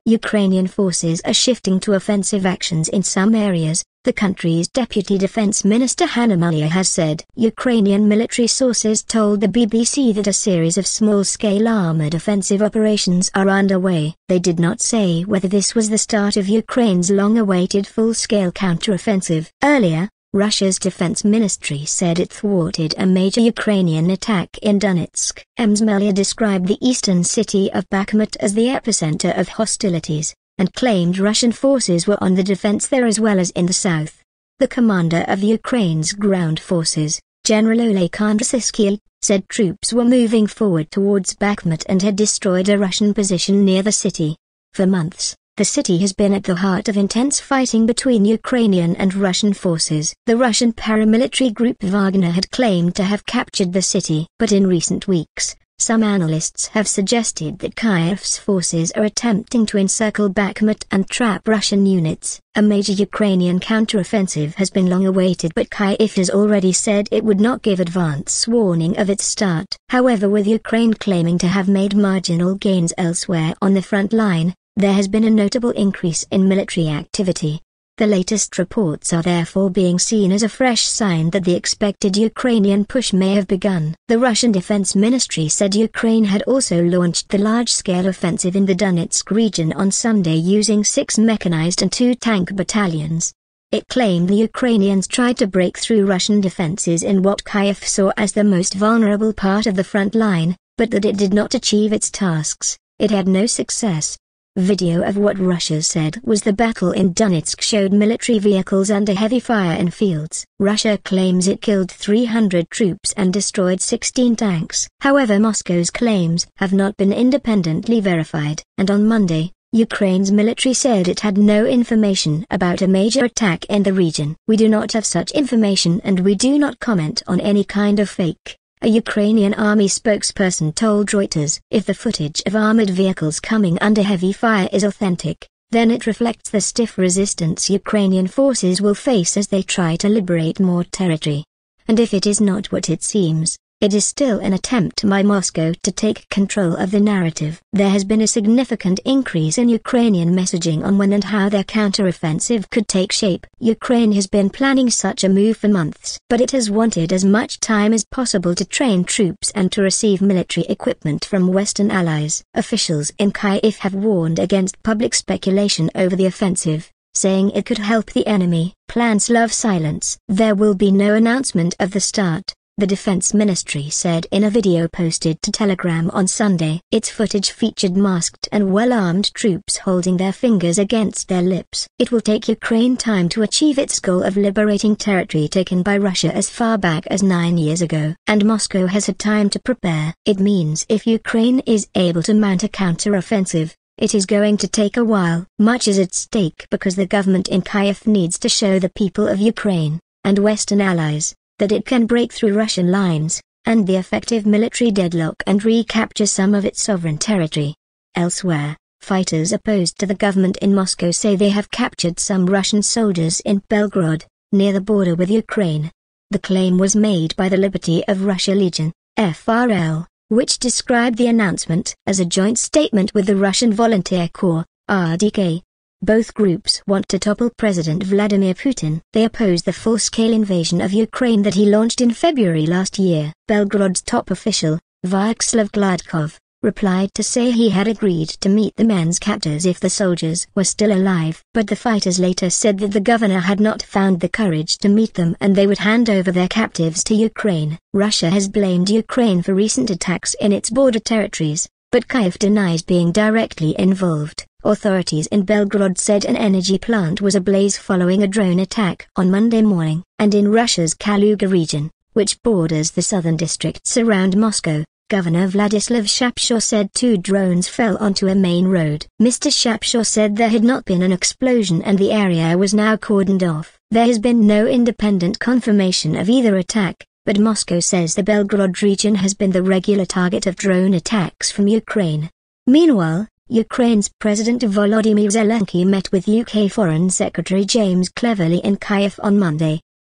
Ukrainian forces are shifting to offensive actions in some areas, the country's Deputy Defense Minister Hanna Malyar has said. Ukrainian military sources told the BBC that a series of small-scale armoured offensive operations are underway. They did not say whether this was the start of Ukraine's long-awaited full-scale counter-offensive. Earlier, Russia's defense ministry said it thwarted a major Ukrainian attack in Donetsk. Malyar described the eastern city of Bakhmut as the epicenter of hostilities, and claimed Russian forces were on the defense there as well as in the south. The commander of Ukraine's ground forces, General Oleksandr Syrskyi, said troops were moving forward towards Bakhmut and had destroyed a Russian position near the city. For months, the city has been at the heart of intense fighting between Ukrainian and Russian forces. The Russian paramilitary group Wagner had claimed to have captured the city. But in recent weeks, some analysts have suggested that Kyiv's forces are attempting to encircle Bakhmut and trap Russian units. A major Ukrainian counteroffensive has been long awaited, but Kyiv has already said it would not give advance warning of its start. However, with Ukraine claiming to have made marginal gains elsewhere on the front line, there has been a notable increase in military activity. The latest reports are therefore being seen as a fresh sign that the expected Ukrainian push may have begun. The Russian Defense Ministry said Ukraine had also launched the large-scale offensive in the Donetsk region on Sunday using 6 mechanized and 2 tank battalions. It claimed the Ukrainians tried to break through Russian defenses in what Kyiv saw as the most vulnerable part of the front line, but that it did not achieve its tasks. It had no success. Video of what Russia said was the battle in Donetsk showed military vehicles under heavy fire in fields. Russia claims it killed 300 troops and destroyed 16 tanks. However, Moscow's claims have not been independently verified. And on Monday, Ukraine's military said it had no information about a major attack in the region. "We do not have such information and we do not comment on any kind of fake," a Ukrainian army spokesperson told Reuters. If the footage of armored vehicles coming under heavy fire is authentic, then it reflects the stiff resistance Ukrainian forces will face as they try to liberate more territory. And if it is not what it seems, it is still an attempt by Moscow to take control of the narrative. There has been a significant increase in Ukrainian messaging on when and how their counteroffensive could take shape. Ukraine has been planning such a move for months, but it has wanted as much time as possible to train troops and to receive military equipment from Western allies. Officials in Kyiv have warned against public speculation over the offensive, saying it could help the enemy. Plans love silence. There will be no announcement of the start, the defense ministry said in a video posted to Telegram on Sunday. Its footage featured masked and well-armed troops holding their fingers against their lips. It will take Ukraine time to achieve its goal of liberating territory taken by Russia as far back as 9 years ago. And Moscow has had time to prepare. It means if Ukraine is able to mount a counter-offensive, it is going to take a while. Much is at stake because the government in Kyiv needs to show the people of Ukraine, and Western allies, that it can break through Russian lines, and the effective military deadlock and recapture some of its sovereign territory. Elsewhere, fighters opposed to the government in Moscow say they have captured some Russian soldiers in Belgorod, near the border with Ukraine. The claim was made by the Liberty of Russia Legion, FRL, which described the announcement as a joint statement with the Russian Volunteer Corps, RDK. Both groups want to topple President Vladimir Putin. They oppose the full-scale invasion of Ukraine that he launched in February last year. Belgorod's top official, Vyacheslav Gladkov, replied to say he had agreed to meet the men's captors if the soldiers were still alive. But the fighters later said that the governor had not found the courage to meet them and they would hand over their captives to Ukraine. Russia has blamed Ukraine for recent attacks in its border territories, but Kyiv denies being directly involved. Authorities in Belgorod said an energy plant was ablaze following a drone attack on Monday morning. And in Russia's Kaluga region, which borders the southern districts around Moscow, Governor Vladislav Shapshaw said 2 drones fell onto a main road. Mr. Shapshaw said there had not been an explosion and the area was now cordoned off. There has been no independent confirmation of either attack, but Moscow says the Belgorod region has been the regular target of drone attacks from Ukraine. Meanwhile, Ukraine's President Volodymyr Zelensky met with UK Foreign Secretary James Cleverly in Kyiv on Monday.